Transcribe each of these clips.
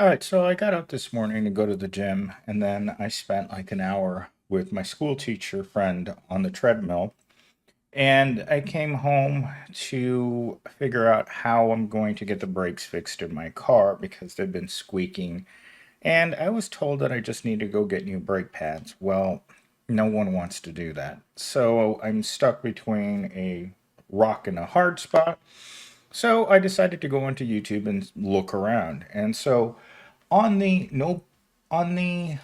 All right, so I got up this morning to go to the gym, and then I spent like an hour with my school teacher friend on the treadmill. And I came home to figure out how I'm going to get the brakes fixed in my car because they've been squeaking. And I was told that I just need to go get new brake pads. Well, no one wants to do that. So I'm stuck between a rock and a hard spot. So I decided to go onto YouTube and look around. And so on the no on the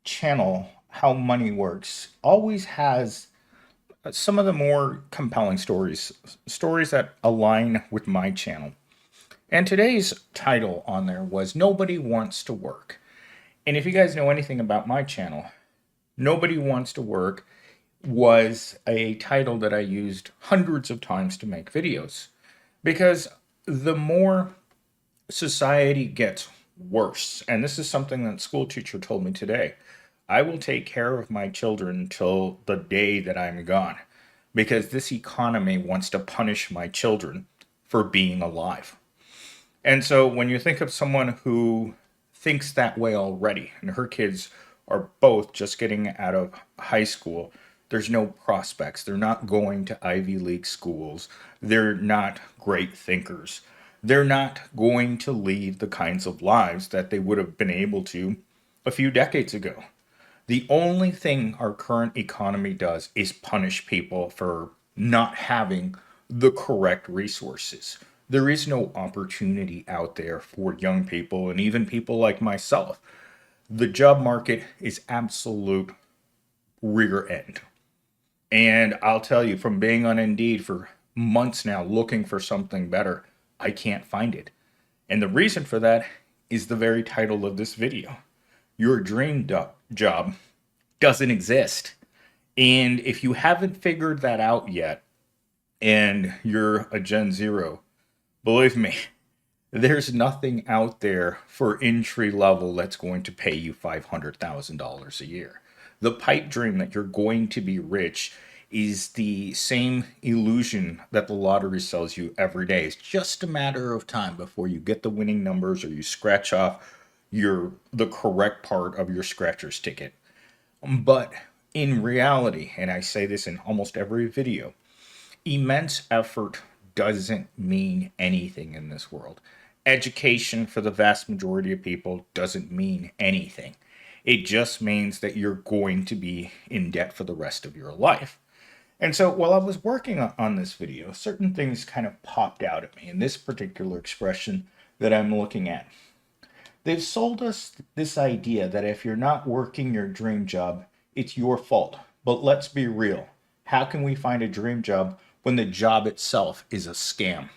channel How Money Works always has some of the more compelling stories that align with my channel. And today's title on there was Nobody Wants to Work. And if you guys know anything about my channel, Nobody Wants to Work was a title that I used hundreds of times to make videos because the more society gets worse. And this is something that school teacher told me today. I will take care of my children till the day that I'm gone because this economy wants to punish my children for being alive. And so when you think of someone who thinks that way already, and her kids are both just getting out of high school, there's no prospects. They're not going to Ivy League schools. They're not great thinkers. They're not going to lead the kinds of lives that they would have been able to a few decades ago. The only thing our current economy does is punish people for not having the correct resources. There is no opportunity out there for young people and even people like myself. The job market is absolute rear end. And I'll tell you, from being on Indeed for months now looking for something better, I can't find it. And the reason for that is the very title of this video. Your job doesn't exist. And if you haven't figured that out yet, and you're a Gen Zero, believe me, there's nothing out there for entry level that's going to pay you $500,000 a year. The pipe dream that you're going to be rich is the same illusion that the lottery sells you every day. It's just a matter of time before you get the winning numbers or you scratch off the correct part of your scratcher's ticket. But in reality, and I say this in almost every video, immense effort doesn't mean anything in this world. Education for the vast majority of people doesn't mean anything. It just means that you're going to be in debt for the rest of your life. And so while I was working on this video, certain things kind of popped out at me in this particular expression that I'm looking at. They've sold us this idea that if you're not working your dream job, it's your fault. But let's be real. How can we find a dream job when the job itself is a scam?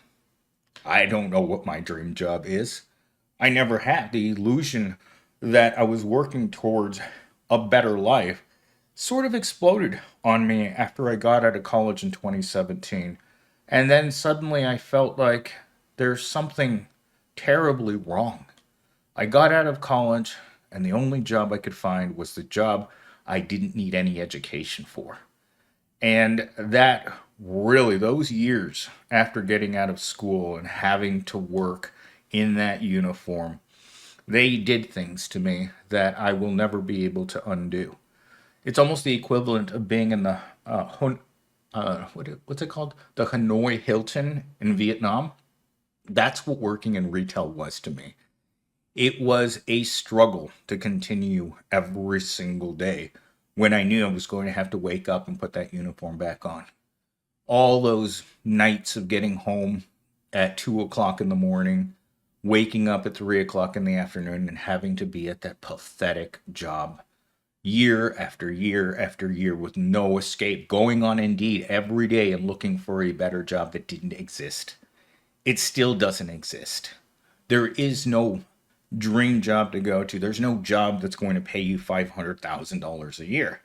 I don't know what my dream job is. I never had the illusion that I was working towards a better life. Sort of exploded on me after I got out of college in 2017. And then suddenly I felt like there's something terribly wrong. I got out of college, and the only job I could find was the job I didn't need any education for. And that really, those years after getting out of school and having to work in that uniform, they did things to me that I will never be able to undo. It's almost the equivalent of being in the what's it called? The Hanoi Hilton in Vietnam. That's what working in retail was to me. It was a struggle to continue every single day when I knew I was going to have to wake up and put that uniform back on. All those nights of getting home at 2 o'clock in the morning, waking up at 3 o'clock in the afternoon, and having to be at that pathetic job year after year after year with no escape, going on Indeed every day and looking for a better job that didn't exist. It still doesn't exist. There is no dream job to go to. There's no job that's going to pay you $500,000 a year.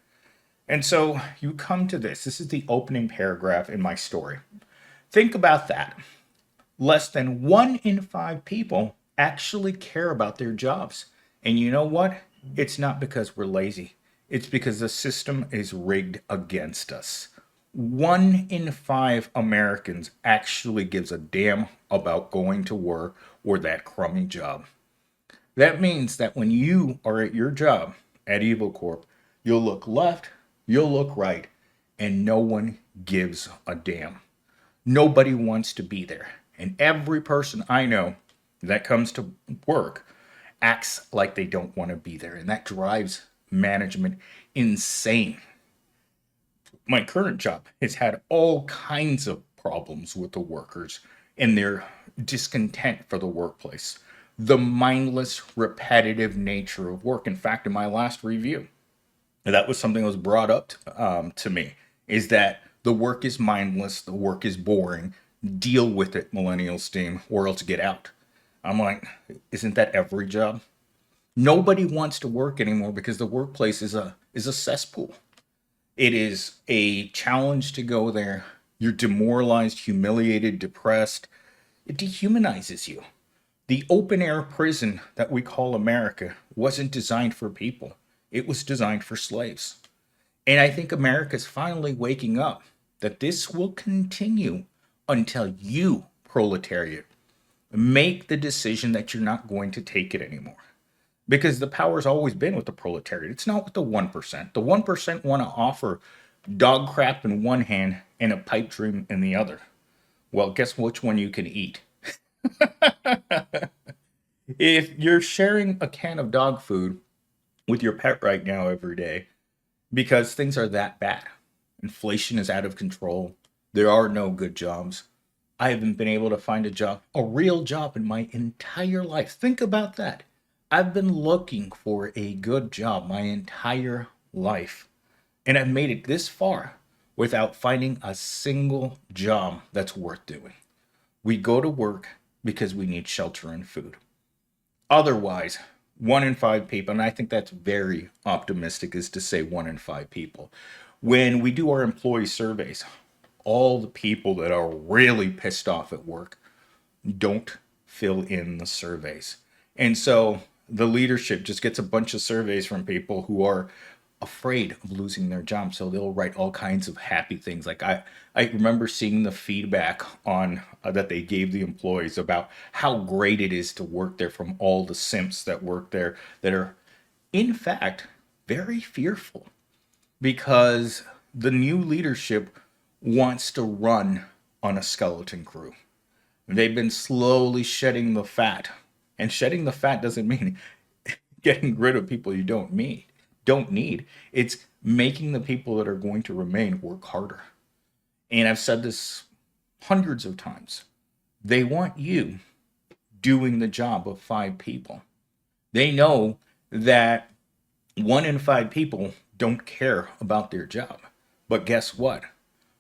And so you come to this. This is the opening paragraph in my story. Think about that. Less than 1 in 5 people actually care about their jobs. And you know what? It's not because we're lazy. It's because the system is rigged against us. 1 in 5 Americans actually gives a damn about going to work or that crummy job. That means that when you are at your job at Evil Corp, you'll look left, you'll look right, and no one gives a damn. Nobody wants to be there. And every person I know that comes to work acts like they don't want to be there. And that drives management insane. My current job has had all kinds of problems with the workers and their discontent for the workplace. The mindless, repetitive nature of work. In fact, in my last review, that was something that was brought up to me, is that the work is mindless, the work is boring. Deal with it, millennials team, or else get out. I'm like, isn't that every job? Nobody wants to work anymore because the workplace is a cesspool. It is a challenge to go there. You're demoralized, humiliated, depressed. It dehumanizes you. The open air prison that we call America wasn't designed for people, it was designed for slaves. And I think America's finally waking up that this will continue until you, proletariat, make the decision that you're not going to take it anymore. Because the power's always been with the proletariat. It's not with the 1%. The 1% want to offer dog crap in one hand and a pipe dream in the other. Well, guess which one you can eat? If you're sharing a can of dog food with your pet right now every day because things are that bad, inflation is out of control, there are no good jobs. I haven't been able to find a job, a real job in my entire life. Think about that. I've been looking for a good job my entire life, and I've made it this far without finding a single job that's worth doing. We go to work because we need shelter and food. Otherwise, 1 in 5 people, and I think that's very optimistic, is to say 1 in 5 people. When we do our employee surveys, all the people that are really pissed off at work don't fill in the surveys. And so the leadership just gets a bunch of surveys from people who are afraid of losing their job. So they'll write all kinds of happy things. Like I remember seeing the feedback on that they gave the employees about how great it is to work there from all the simps that work there that are, in fact, very fearful because the new leadership wants to run on a skeleton crew. They've been slowly shedding the fat. And shedding the fat doesn't mean getting rid of people you don't need. It's making the people that are going to remain work harder. And I've said this hundreds of times. They want you doing the job of 5 people. They know that 1 in 5 people don't care about their job. But guess what?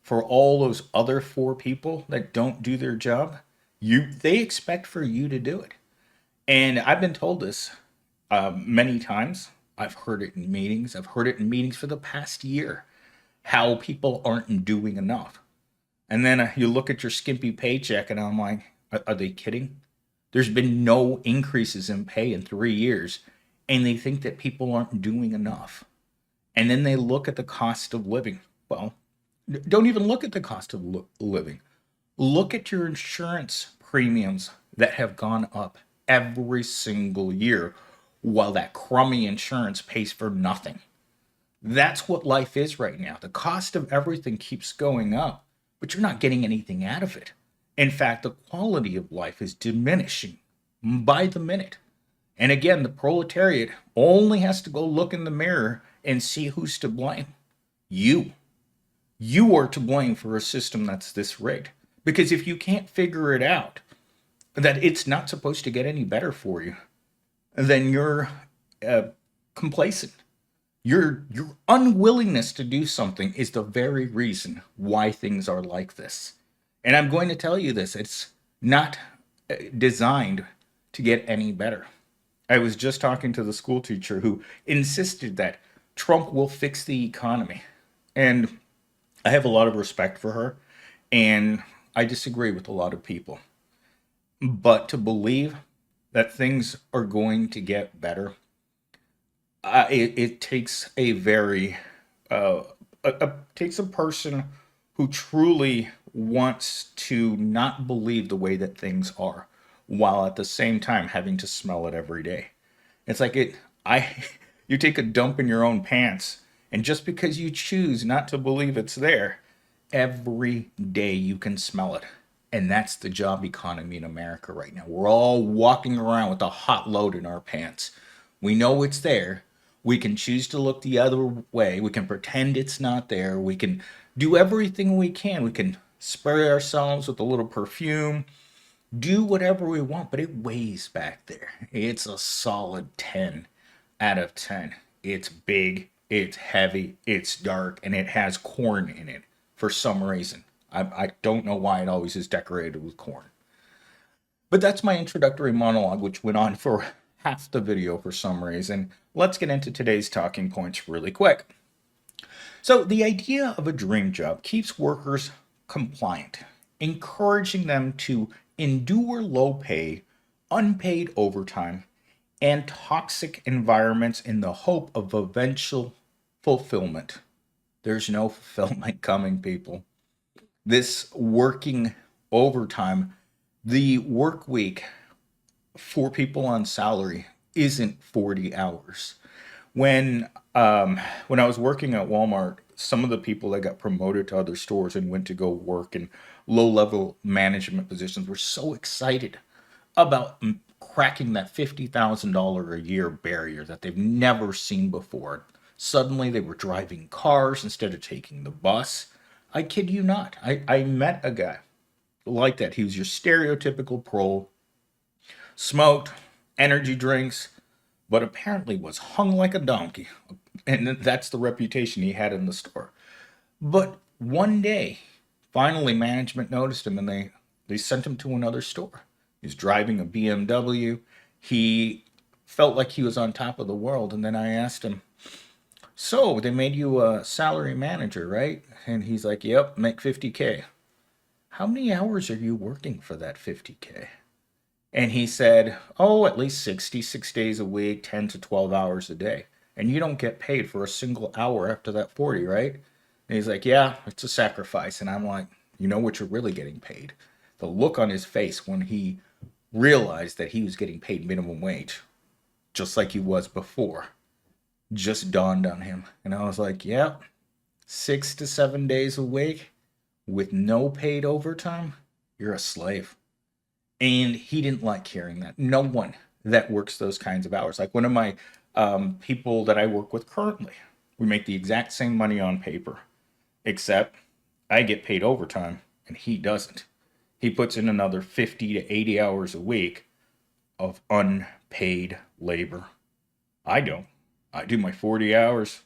For all those other 4 people that don't do their job, they expect for you to do it. And I've been told this many times. I've heard it in meetings. I've heard it in meetings for the past year. How people aren't doing enough. And then you look at your skimpy paycheck, and I'm like, are they kidding? There's been no increases in pay in 3 years, and they think that people aren't doing enough. And then they look at the cost of living. Well, don't even look at the cost of living. Look at your insurance premiums that have gone up every single year while that crummy insurance pays for nothing. That's what life is right now. The cost of everything keeps going up, but you're not getting anything out of it. In fact, the quality of life is diminishing by the minute. And again, the proletariat only has to go look in the mirror and see who's to blame. You. You are to blame for a system that's this rigged. Because if you can't figure it out, that it's not supposed to get any better for you, then you're complacent. Your unwillingness to do something is the very reason why things are like this. And I'm going to tell you this, it's not designed to get any better. I was just talking to the school teacher who insisted that Trump will fix the economy. And I have a lot of respect for her, and I disagree with a lot of people. But to believe that things are going to get better, it takes a very takes a person who truly wants to not believe the way that things are, while at the same time having to smell it every day. It's like you take a dump in your own pants, and just because you choose not to believe it's there, every day you can smell it. And that's the job economy in America right now. We're all walking around with a hot load in our pants. We know it's there. We can choose to look the other way. We can pretend it's not there. We can do everything we can. We can spray ourselves with a little perfume, do whatever we want, but it weighs back there. It's a solid 10 out of 10. It's big, it's heavy, it's dark, and it has corn in it for some reason. I don't know why it always is decorated with corn. But that's my introductory monologue, which went on for half the video for some reason. Let's get into today's talking points really quick. So, the idea of a dream job keeps workers compliant, encouraging them to endure low pay, unpaid overtime, and toxic environments in the hope of eventual fulfillment. There's no fulfillment coming, people. This working overtime, the work week for people on salary isn't 40 hours. When when I was working at Walmart, some of the people that got promoted to other stores and went to go work in low-level management positions were so excited about cracking that $50,000 a year barrier that they've never seen before. Suddenly they were driving cars instead of taking the bus. I kid you not. I met a guy like that. He was your stereotypical pro, smoked, energy drinks, but apparently was hung like a donkey. And that's the reputation he had in the store. But one day, finally, management noticed him and they sent him to another store. He's driving a BMW. He felt like he was on top of the world. And then I asked him, so they made you a salary manager, right? And he's like, yep, make 50K. How many hours are you working for that 50K? And he said, oh, at least 66 days a week, 10 to 12 hours a day. And you don't get paid for a single hour after that 40, right? And he's like, yeah, it's a sacrifice. And I'm like, you know what you're really getting paid? The look on his face when he realized that he was getting paid minimum wage, just like he was before, just dawned on him. And I was like, yeah, 6 to 7 days a week with no paid overtime, you're a slave. And he didn't like hearing that. No one that works those kinds of hours. Like one of my people that I work with currently, we make the exact same money on paper, except I get paid overtime and he doesn't. He puts in another 50 to 80 hours a week of unpaid labor. I don't. I do my 40 hours.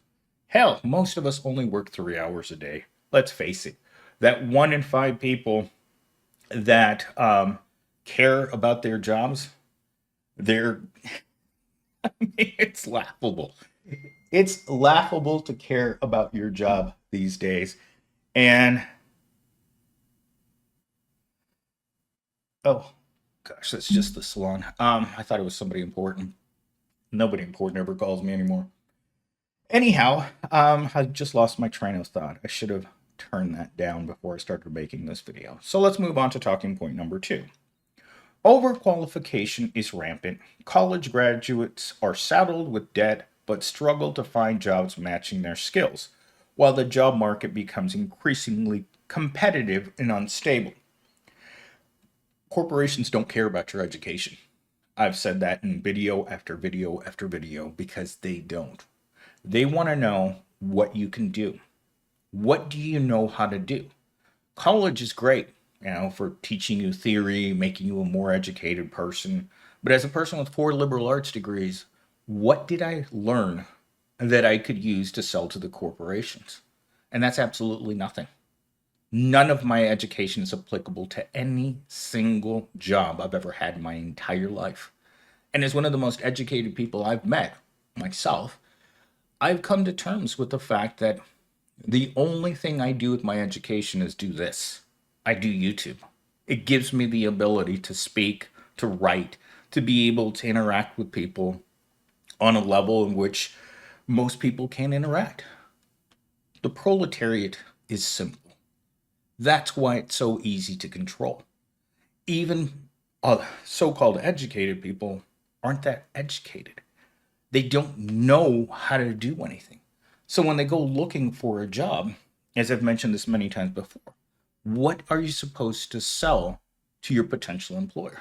Hell, most of us only work 3 hours a day. Let's face it. That 1 in 5 people that care about their jobs, they're it's laughable. It's laughable to care about your job these days. And oh gosh, that's just the salon. I thought it was somebody important. Nobody important ever calls me anymore. Anyhow, I just lost my train of thought. I should have turned that down before I started making this video. So let's move on to talking point number 2. Overqualification is rampant. College graduates are saddled with debt but struggle to find jobs matching their skills, while the job market becomes increasingly competitive and unstable. Corporations don't care about your education. I've said that in video after video after video because they don't. They want to know what you can do. What do you know how to do? College is great, for teaching you theory, making you a more educated person. But as a person with 4 liberal arts degrees, what did I learn that I could use to sell to the corporations? And that's absolutely nothing. None of my education is applicable to any single job I've ever had in my entire life. And as one of the most educated people I've met, myself, I've come to terms with the fact that the only thing I do with my education is do this. I do YouTube. It gives me the ability to speak, to write, to be able to interact with people on a level in which most people can't interact. The proletariat is simple. That's why it's so easy to control. Even so-called educated people aren't that educated. They don't know how to do anything. So when they go looking for a job, as I've mentioned this many times before, what are you supposed to sell to your potential employer?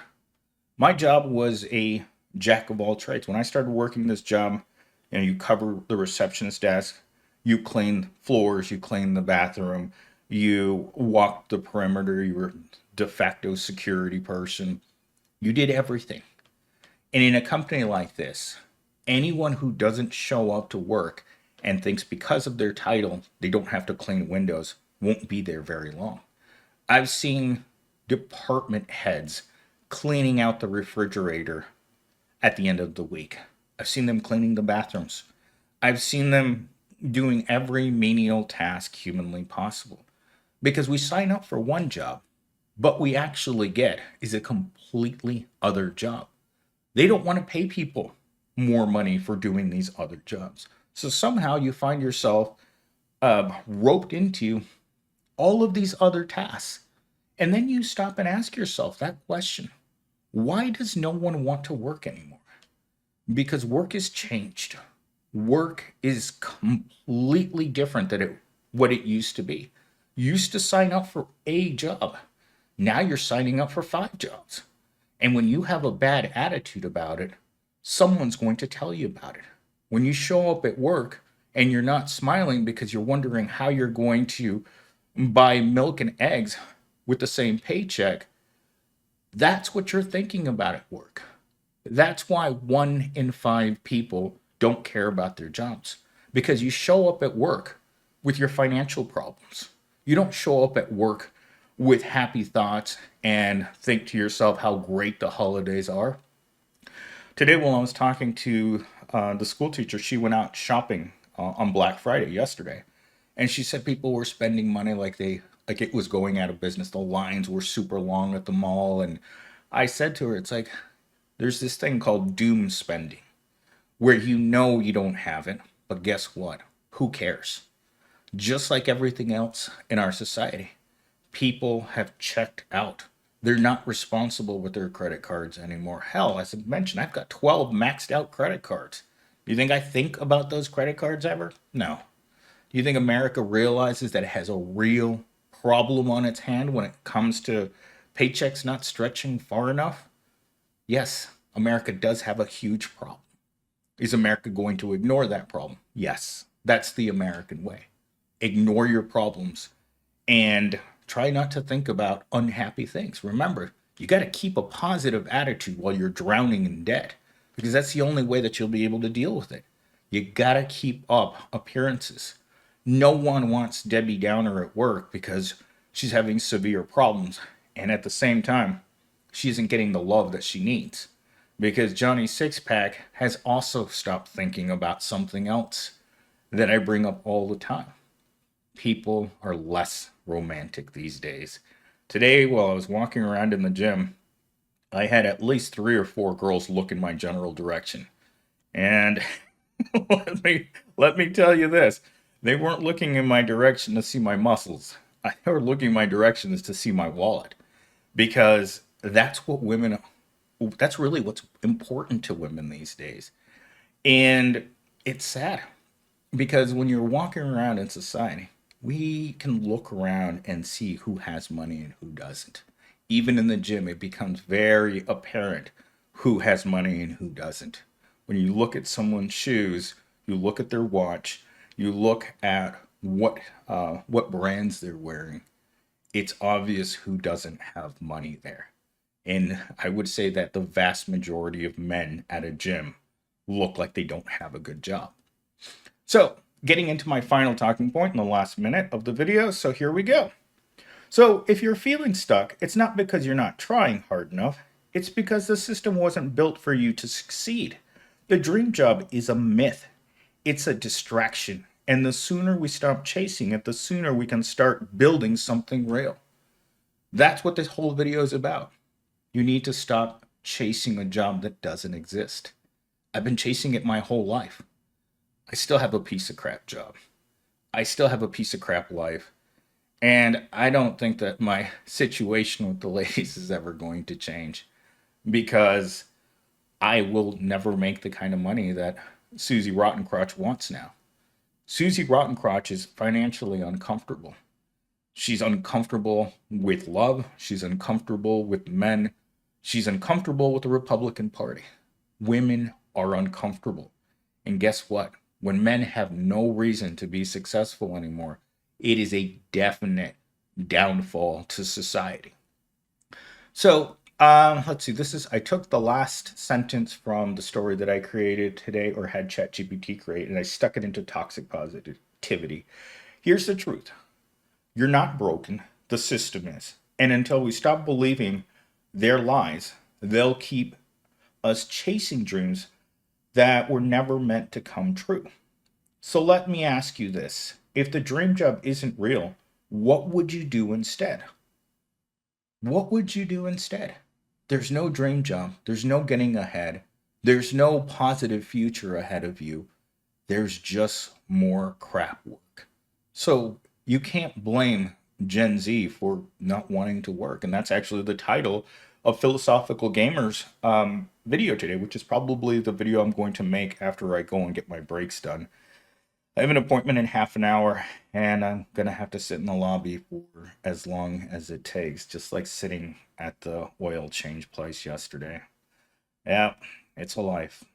My job was a jack of all trades. When I started working this job, you cover the receptionist desk, you clean floors, you clean the bathroom, you walk the perimeter, you were de facto security person. You did everything. And in a company like this, anyone who doesn't show up to work and thinks because of their title they don't have to clean windows won't be there very long. I've seen department heads cleaning out the refrigerator at the end of the week. I've seen them cleaning the bathrooms. I've seen them doing every menial task humanly possible because we sign up for one job, but we actually get is a completely other job. They don't want to pay people more money for doing these other jobs. So somehow you find yourself roped into all of these other tasks. And then you stop and ask yourself that question: why does no one want to work anymore? Because work has changed. Work is completely different than what it used to be. You used to sign up for a job. Now you're signing up for 5 jobs. And when you have a bad attitude about it, someone's going to tell you about it. When you show up at work and you're not smiling because you're wondering how you're going to buy milk and eggs with the same paycheck, that's what you're thinking about at work. That's why 1 in 5 people don't care about their jobs, because you show up at work with your financial problems. You don't show up at work with happy thoughts and think to yourself how great the holidays are. Today, while I was talking to the school teacher, she went out shopping on Black Friday yesterday, and she said people were spending money like it was going out of business. The lines were super long at the mall, and I said to her, it's like there's this thing called doom spending, where you know you don't have it, but guess what? Who cares? Just like everything else in our society, people have checked out. They're not responsible with their credit cards anymore. Hell, as I mentioned, I've got 12 maxed out credit cards. Do you think I think about those credit cards ever? No. Do you think America realizes that it has a real problem on its hand when it comes to paychecks not stretching far enough? Yes, America does have a huge problem. Is America going to ignore that problem? Yes, that's the American way. Ignore your problems and try not to think about unhappy things. Remember, you got to keep a positive attitude while you're drowning in debt, because that's the only way that you'll be able to deal with it. You got to keep up appearances. No one wants Debbie Downer at work because she's having severe problems, and at the same time, she isn't getting the love that she needs. Because Johnny Sixpack has also stopped thinking about something else that I bring up all the time. People are less romantic these days. Today, while I was walking around in the gym, I had at least 3 or 4 girls look in my general direction. And let me tell you this. They weren't looking in my direction to see my muscles. They were looking in my direction to see my wallet. Because that's really what's important to women these days. And it's sad because when you're walking around in society, we can look around and see who has money and who doesn't. Even in the gym, it becomes very apparent who has money and who doesn't. When you look at someone's shoes, you look at their watch, you look at what brands they're wearing. It's obvious who doesn't have money there. And I would say that the vast majority of men at a gym look like they don't have a good job. So, getting into my final talking point in the last minute of the video, so here we go. So, if you're feeling stuck, it's not because you're not trying hard enough, it's because the system wasn't built for you to succeed. The dream job is a myth, it's a distraction. And the sooner we stop chasing it, the sooner we can start building something real. That's what this whole video is about. You need to stop chasing a job that doesn't exist. I've been chasing it my whole life. I still have a piece of crap job. I still have a piece of crap life. And I don't think that my situation with the ladies is ever going to change, because I will never make the kind of money that Susie Rottencrotch wants now. Susie Rottencrotch is financially uncomfortable. She's uncomfortable with love. She's uncomfortable with men. She's uncomfortable with the Republican Party. Women are uncomfortable. And guess what? When men have no reason to be successful anymore, it is a definite downfall to society. So, let's see. I took the last sentence from the story that I created today or had ChatGPT create, and I stuck it into toxic positivity. Here's the truth: you're not broken, the system is. And until we stop believing their lies, they'll keep us chasing dreams that were never meant to come true. So let me ask you this: if the dream job isn't real, what would you do instead? What would you do instead? There's no dream job, there's no getting ahead, there's no positive future ahead of you. There's just more crap work. So you can't blame Gen Z for not wanting to work. And that's actually the title of Philosophical Gamers video today, which is probably the video I'm going to make after I go and get my breaks done. I have an appointment in half an hour, and I'm going to have to sit in the lobby for as long as it takes, just like sitting at the oil change place yesterday. Yeah, it's a life.